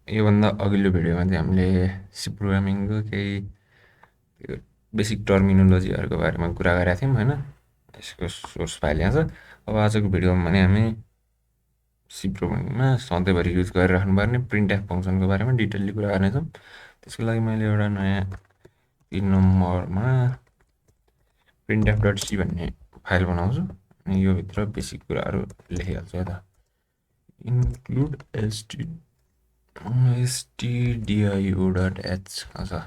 योभन्दा अघिल्लो भिडियोमा चाहिँ हामीले सी प्रोग्रामिङको केही त्यो बेसिक टर्मिनोलोजीहरूको बारेमा कुरा गरेका थियौँ होइन। यसको सोर्स फाइल यहाँ छ। अब आजको भिडियोमा भने हामी सी प्रोग्रामिङमा सधैँभरि युज गरिराख्नुपर्ने प्रिन्ट एफ फङ्सनको बारेमा डिटेलली कुरा गर्नेछौँ। त्यसको लागि मैले एउटा नयाँ 3 नम्बरमा प्रिन्ट एफ डट सी भन्ने फाइल बनाउँछु अनि यो भित्र बेसिक कुराहरू लेखिहाल्छु है त। इन्क्लुड stdio डट एच अच्छा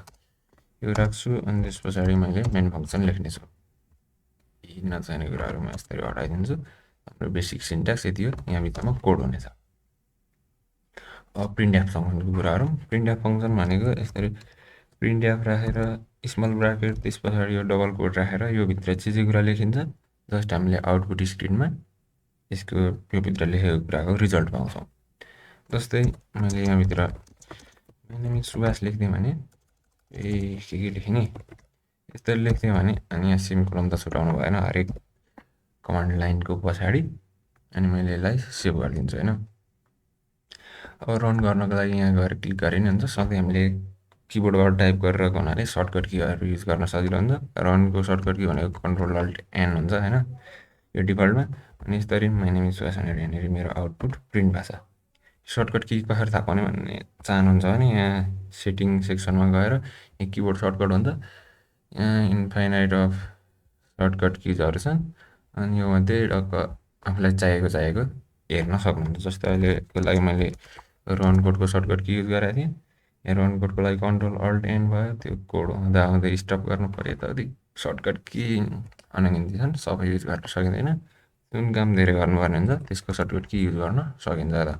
यो राख्छु अनि त्यस पछाडि मैले मेन फङ्सन लेख्नेछु। यी नचाहिने कुराहरू म यसरी हटाइदिन्छु। हाम्रो बेसिक सिन्ट्याक्स यति हो, यहाँभित्रमा कोड हुनेछ। अब प्रिन्ट एफ फङ्सनको कुराहरू। प्रिन्ट एफ फङ्सन भनेको यसरी प्रिन्ट एफ राखेर स्मल ब्राकेट त्यस पछाडि यो डबल कोड राखेर यो भित्र जे कुरा लेखिन्छ जस्ट हामीले आउटपुट स्क्रिनमा यसको यो भित्र लेखेको कुराको रिजल्ट पाउँछौँ। जस्तै मैले यहाँभित्र मैले सुभाष लेखिदिएँ भने के लेखेँ यसरी लेख्थ्यो भने अनि यहाँ सेमिकोलन त छुटाउनु भएन हरेक कमान्ड लाइनको पछाडि। अनि मैले यसलाई सेभ गरिदिन्छु होइन। अब रन गर्नको लागि यहाँ गएर क्लिक गरे नि हुन्छ। सधैँ हामीले किबोर्डबाट टाइप गरेर हुनाले सर्टकट कीहरू युज गर्न सजिलो हुन्छ। रनको सर्टकट की भनेको कन्ट्रोल अल्ट एन हुन्छ होइन यो डिफल्टमा। अनि यसरी माइ नेम इज सुभाष भनेर यहाँनिर मेरो आउटपुट प्रिन्ट भएको छ। सर्टकट की कसरी थाहा पाउने भन्ने चाहनुहुन्छ भने यहाँ सेटिङ सेक्सनमा गएर यहाँ किबोर्ड सर्टकट हुन्छ। यहाँ इन्फाइनाइट अफ सर्टकट किजहरू छन् अनि यो मध्ये टक्क आफूलाई चाहिएको हेर्न सक्नुहुन्छ। जस्तै अहिलेको लागि मैले रन कोडको सर्टकट की युज गरेको थिएँ। यहाँ रन कोडको लागि कन्ट्रोल अल्ट एन भयो, त्यो कोड हुँदा हुँदै स्टप गर्नु पऱ्यो यताउति। सर्टकट की अनगिन्ती छन्, सबै युज गर्न सकिँदैन। जुन काम धेरै गर्नुपर्ने हुन्छ त्यसको सर्टकट की युज गर्न सकिन्छ त।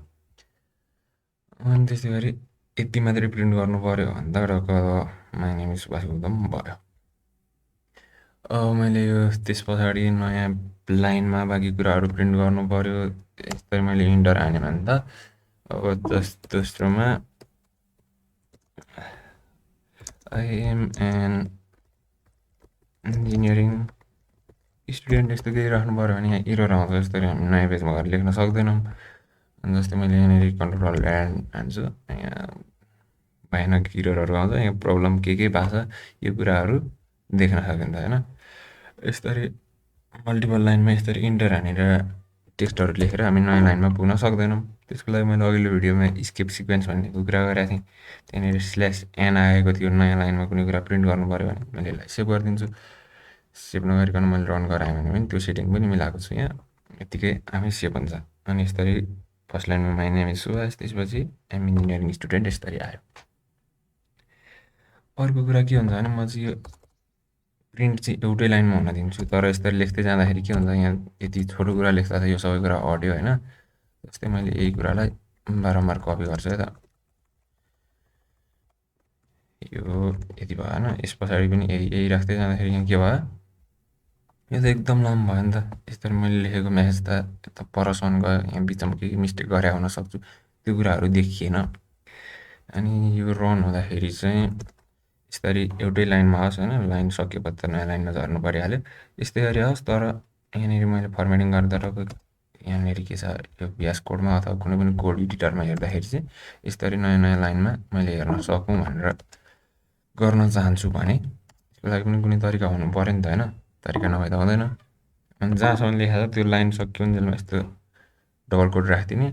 अनि त्यस्तै गरी यति मात्रै प्रिन्ट गर्नु पऱ्यो भन्दा टक्क माइ नेम इज सुभाष एकदम भयो। अब मैले यो त्यस पछाडि नयाँ लाइनमा बाँकी कुराहरू प्रिन्ट गर्नु पऱ्यो। यसरी मैले इन्टर हाने भने त अब दोस्रोमा I am an engineering student यस्तो केही राख्नु पऱ्यो भने यहाँ इरर आउँछ। यसरी हामी नयाँ पेजमा गएर लेख्न सक्दैनौँ। अनि जस्तै मैले यहाँनिर कन्ट्रोल हान्छु, यहाँ भयानक इररहरू आउँछ। यहाँ प्रब्लम के भएको छ यो कुराहरू देख्न सकिन्छ होइन। यसरी मल्टिपल लाइनमा यसरी इन्टर हानेर टेक्स्टहरू लेखेर हामी नयाँ लाइनमा पुग्न सक्दैनौँ। त्यसको लागि मैले अघिल्लो भिडियोमा स्केप सिक्वेन्स भन्नेको कुरा गरेको थिएँ। त्यहाँनिर स्ल्यास एन आएको थियो नयाँ लाइनमा कुनै कुरा प्रिन्ट गर्नु पऱ्यो भने मैले यसलाई सेभ गरिदिन्छु। सेभ नगरिकन मैले रन गराएँ भने पनि त्यो सेटिङ पनि मिलाएको छु यहाँ। यत्तिकै आफै सेभ हुन्छ। अनि यसरी फर्स्ट लाइनमा माइ नेम इज सुभाष, त्यसपछि एम इन्जिनियरिङ स्टुडेन्ट यसरी आयो। अर्को कुरा के हुन्छ भने म चाहिँ यो प्रिन्ट चाहिँ एउटै लाइनमा हुन दिन्छु। तर यसरी लेख्दै जाँदाखेरि के हुन्छ यहाँ यति छोटो कुरा लेख्दा त यो सबै कुरा अड्यो होइन। जस्तै मैले यही कुरालाई बारम्बार कपी गर्छु है त। यो यति भयो होइन। यस पछाडि पनि यही राख्दै जाँदाखेरि यहाँ के भयो यो त एकदम लामो भयो नि त। यसरी मैले लेखेको मेसेज त यता परसम्म गयो, यहाँ बिचमा केही मिस्टेक गरे हुन सक्छु, त्यो कुराहरू देखिएन। अनि यो रन हुँदाखेरि चाहिँ यसरी एउटै लाइनमा आओस् होइन। लाइन सकिएपछि त नयाँ लाइनमा झर्नु परिहाल्यो। यस्तै गरी आओस्। तर यहाँनिर मैले फर्मेटिङ गर्दा यहाँनिर के छ यो भ्यास कोडमा अथवा कुनै पनि कोड एडिटरमा हेर्दाखेरि चाहिँ यसरी नयाँ नयाँ लाइनमा मैले हेर्न सकौँ भनेर गर्न चाहन्छु भने त्यसको लागि पनि कुनै तरिका हुनु पऱ्यो नि त होइन। तरिका नभए त हुँदैन। अनि जहाँसम्म लेखेको छ त्यो लाइन सकिउन्जेलमा यस्तो डबल कोड राखिदिने।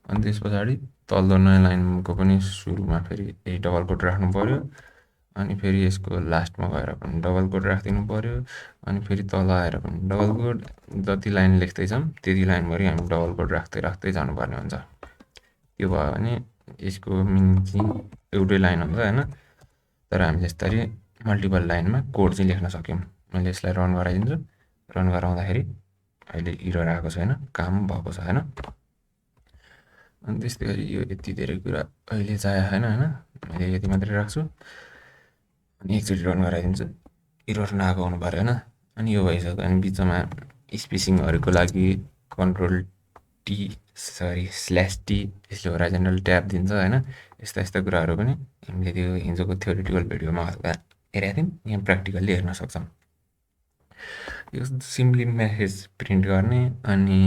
अनि त्यस पछाडि तल्लो नयाँ लाइनको पनि सुरुमा फेरि यही डबल कोड राख्नु पऱ्यो। अनि फेरि यसको लास्टमा गएर पनि डबल कोड राखिदिनु पऱ्यो। अनि फेरि तल आएर पनि डबल कोड। जति लाइन लेख्दैछौँ त्यति लाइनभरि हामी डबल कोड राख्दै राख्दै जानुपर्ने हुन्छ। त्यो भयो भने यसको मिनिङ चाहिँ एउटै लाइन हुन्छ होइन। तर हामीले यसरी मल्टिपल लाइनमा कोड चाहिँ लेख्न सक्यौँ। मैले यसलाई रन गराइदिन्छु। रन गराउँदाखेरि अहिले इरर आएको छैन, काम भएको छ होइन। अनि त्यस्तै गरी यो यति धेरै कुरा अहिले चाहिएको छैन होइन। मैले यति मात्रै राख्छु अनि एकचोटि रन गराइदिन्छु। इरर नआएको हुनु पऱ्यो होइन। अनि यो भइसक्यो। अनि बिचमा स्पेसिङहरूको लागि कन्ट्रोल टी स्ल्यास टी यसले होराइजनल ट्याब दिन्छ होइन। यस्ता यस्ता कुराहरू पनि हामीले त्यो हिजोको थ्योरिटिकल भिडियोमा हल्का हेरेका थियौँ, यहाँ प्र्याक्टिकल्ली हेर्न सक्छौँ। यो सिम्पली मेसेज प्रिन्ट गर्ने। अनि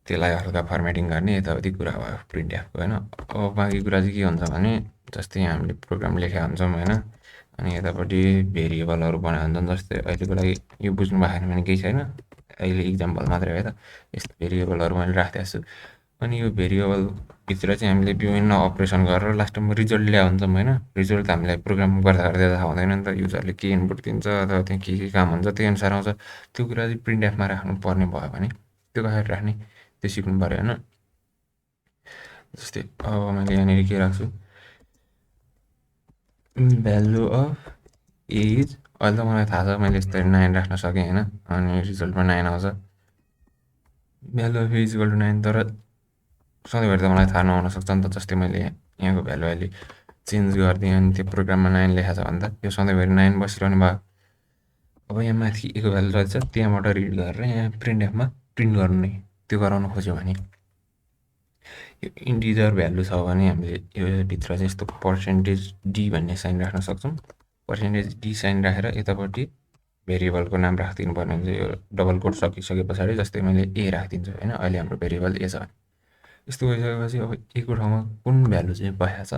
त्यसलाई हल्का फर्मेटिङ गर्ने यताउति कुरा भयो प्रिन्ट एफको होइन। अब बाँकी कुरा चाहिँ के हुन्छ भने जस्तै हामीले प्रोग्राम लेखेका हुन्छौँ होइन, अनि यतापट्टि भेरिएबलहरू बनाएको हुन्छन्। जस्तै अहिलेको लागि यो बुझ्नु भएको छैन भने केही छैन, अहिले इक्जाम्पल मात्रै हो त। यस्तो भेरिएबलहरू मैले राखिदिएको छु, अनि यो भेरिएबलभित्र चाहिँ हामीले विभिन्न अपरेसन गरेर लास्टमा रिजल्ट ल्याएको हुन्छौँ होइन। रिजल्ट त हामीलाई प्रोग्राम गर्दा गर्दै थाहा हुँदैन नि त, युजरले के इनपुट दिन्छ अथवा त्यहाँ के काम हुन्छ त्यही अनुसार आउँछ। त्यो कुरा चाहिँ प्रिन्ट एफमा राख्नुपर्ने भयो भने त्यो कसरी राख्ने त्यो सिक्नु पऱ्यो होइन। जस्तै अब मैले यहाँनिर के राख्छु, भ्यालु अफ एज, अहिले त मलाई थाहा छ मैले यस्तरी 9 राख्न सकेँ होइन, अनि रिजल्टमा 9 आउँछ। Value of x equal to 9, तर सधैँभरि त मलाई थाहा नहुन सक्छ नि त। जस्तै मैले यहाँको भ्यालु अहिले चेन्ज गरिदिएँ अनि त्यो प्रोग्राममा 9 लेखाएको छ भने त यो सधैँभरि 9 बसिरहने भयो। अब यहाँ माथि एको भ्यालु रहेछ, त्यहाँबाट रिड गरेर यहाँ प्रिन्ट एफमा प्रिन्ट गर्नु नै, त्यो गराउन खोज्यो भने यो इन्टिजर भ्यालु छ भने हामीले यो भित्र चाहिँ यस्तो पर्सेन्टेज डी भन्ने साइन राख्न सक्छौँ। पर्सेन्टेज डी साइन राखेर यतापट्टि भेरिएबलको नाम राखिदिनु पर्ने हुन्छ। यो डबल कोट सकिसके पछाडि जस्तै मैले ए राखिदिन्छु होइन, अहिले हाम्रो भेरिएबल ए छ भने। यस्तो भइसकेपछि अब एको ठाउँमा कुन भ्यालु चाहिँ बसेको छ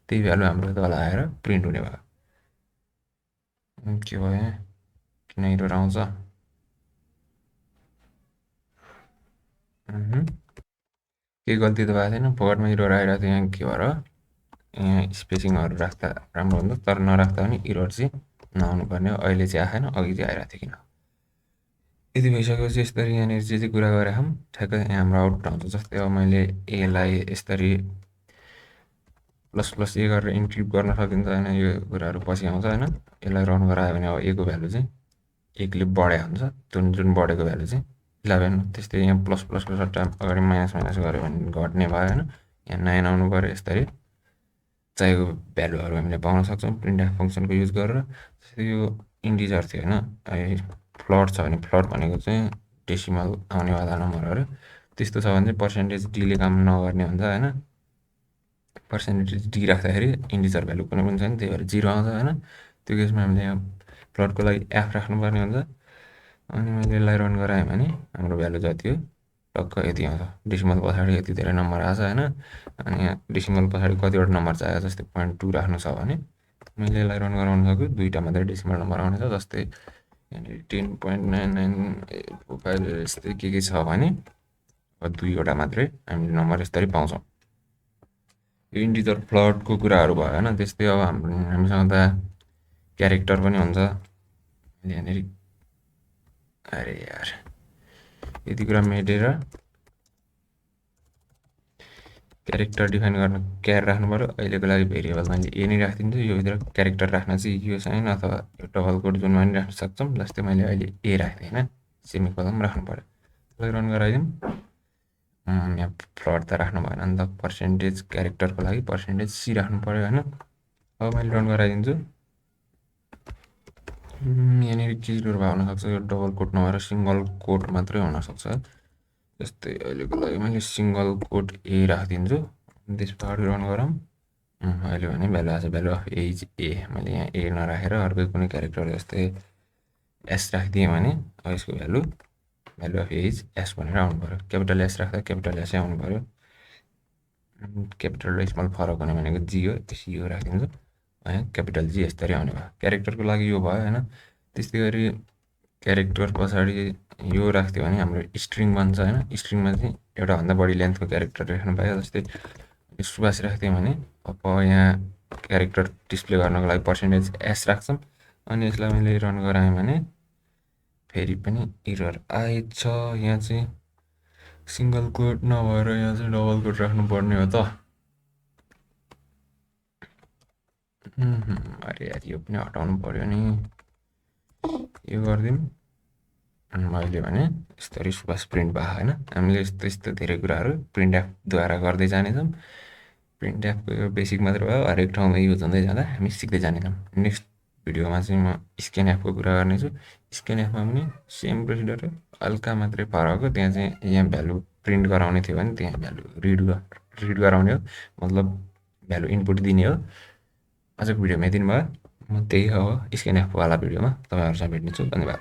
त्यही भ्यालु हाम्रो तल आएर प्रिन्ट हुने भयो। के भयो यहाँ, किन एरर आउँछ? केही गल्ती त भएको छैन, फर्डमा एरर आइरहेको थियो। यहाँ के भएर यहाँ स्पेसिङहरू राख्दा राम्रो हुन्छ, तर नराख्दा पनि एरर चाहिँ नआउनुपर्ने हो। अहिले चाहिँ आएन, अघि चाहिँ आइरहेको थियो किन। यति भइसकेपछि यसरी यहाँनिर चाहिँ कुरा गरेका छौँ, ठ्याक्कै यहाँ हाम्रो आउटपुट आउँछ। जस्तै अब मैले एलाई यसरी प्लस प्लस ए गरेर इन्क्रिप्ट गर्न सकिन्छ होइन, यो कुराहरू पछि आउँछ होइन। यसलाई रन गरायो भने अब एको भ्यालु चाहिँ एकले बढेको हुन्छ, जुन बढेको भ्यालु चाहिँ 11। त्यस्तै यहाँ प्लस प्लसको सट्टा अगाडि माइनस माइनस गऱ्यो भने घट्ने भयो होइन। यहाँ 9 आउनु पऱ्यो। यसरी चाहिएको भ्यालुहरू हामीले पाउन सक्छौँ प्रिन्ट एफ फङ्सनको युज गरेर। जस्तै यो इन्टिजर थियो होइन, अहिले फ्लोट छ भने फ्लोट भनेको चाहिँ डेसिमल आउनेवाला नम्बरहरू, त्यस्तो छ भने चाहिँ पर्सेन्टेज डीले काम नगर्ने हुन्छ होइन। पर्सेन्टेज डी राख्दाखेरि इन्टिजर भ्यालु कुनै पनि छैन, त्यही भएर 0 आउँछ होइन। त्यो केसमा हामीले यहाँ प्लटको लागि एफ राख्नुपर्ने हुन्छ। अनि मैले यसलाई रन गराएँ भने हाम्रो भ्यालु जति हो टक्क यति आउँछ। डेसिमल पछाडि यति धेरै नम्बर आएको छ होइन। अनि यहाँ डेसिमल पछाडि कतिवटा नम्बर चाहियो, जस्तै 0.2 राख्नु छ भने मैले यसलाई रन गराउन सक्छु, 2टा मात्रै डेसिमल नम्बर आउने छ। जस्तै यहाँनिर 10.9945 यस्तै के छ भने 2वटा मात्रै हामीले नम्बर यसरी पाउँछौँ। यो इन्टिजर फ्लोटको कुराहरू भयो होइन। त्यस्तै अब हामीसँग त क्यारेक्टर पनि हुन्छ। यहाँनिर अरे यार यति कुरा मेटेर क्यारेक्टर डिफाइन गर्न क्यार राख्नु पऱ्यो। अहिलेको लागि भेरिएबल मैले ए नै राखिदिन्छु, यो भित्र क्यारेक्टर राख्न चाहिँ यो साइन अथवा यो डबल कोट जुनमा पनि राख्न सक्छौँ। जस्तै मैले अहिले ए राख्थेँ होइन, सेमिकोलन राख्नु पऱ्यो। त्यसलाई रन गराइदिउँ। यहाँ फ्लोट त राख्नु भएन नि त, पर्सेन्टेज क्यारेक्टरको लागि पर्सेन्टेज सी राख्नु पऱ्यो होइन। अब मैले रन गराइदिन्छु। यहाँनिर के एरर भयो हुनसक्छ, यो डबल कोट नभएर सिङ्गल कोट मात्रै हुनसक्छ। जस्तै अहिलेको लागि मैले सिङ्गल कोट ए राखिदिन्छु, त्यस पछाडि रन गरौँ। अहिले भने भ्यालु आएको छ, भ्यालु अफ एज ए। मैले यहाँ ए नराखेर अर्कै कुनै क्यारेक्टर जस्तै एस राखिदिएँ भने अब यसको भ्यालु अफ एज एस भनेर आउनु पऱ्यो। क्यापिटल एस राख्दा क्यापिटल एसै आउनु पऱ्यो। क्यापिटल र स्मल फरक हुने भनेको जी हो, सी हो राखिदिन्छु। यहाँ क्यापिटल जी यसरी आउने भयो। क्यारेक्टरको लागि यो भयो होइन। त्यस्तै गरी क्यारेक्टर पछाडि यो राख्थ्यो भने हाम्रो स्ट्रिङ बन्छ होइन। स्ट्रिङमा चाहिँ एउटाभन्दा बढी लेन्थको क्यारेक्टर राख्नु पायो। जस्तै सुभाष राख्थ्यौँ भने अब यहाँ क्यारेक्टर डिस्प्ले गर्नको लागि पर्सेन्टेज एस राख्छौँ। अनि यसलाई मैले रन गराएँ भने फेरि पनि एरर आएछ। यहाँ चाहिँ सिङ्गल कोट नभएर यहाँ चाहिँ डबल कोट राख्नुपर्ने हो त। अरे यार यो पनि हटाउनु पऱ्यो नि, यो गरिदिउँ। मैले भने यस्तरी सुभाष प्रिन्ट भयो होइन। हामीले यस्तो यस्तो धेरै कुराहरू प्रिन्ट एफद्वारा गर्दै जानेछौँ। प्रिन्ट एफको यो बेसिक मात्र भयो, हरेक ठाउँमा युज हुँदै जाँदा हामी सिक्दै जानेछौँ। नेक्स्ट भिडियोमा चाहिँ म स्क्यान एफको कुरा गर्नेछु। स्क्यान एफमा पनि सेम प्रोसिडर हो, हल्का मात्रै फरक हो। त्यहाँ चाहिँ यहाँ भ्यालु प्रिन्ट गराउने थियो भने त्यहाँ भ्यालु रिड गराउने हो, मतलब भ्यालु इनपुट दिने हो। आजको भिडियोमा यति नै भयो। म त्यही हो स्क्यान एफको वाला भिडियोमा तपाईँहरूसँग भेट्नेछु। धन्यवाद।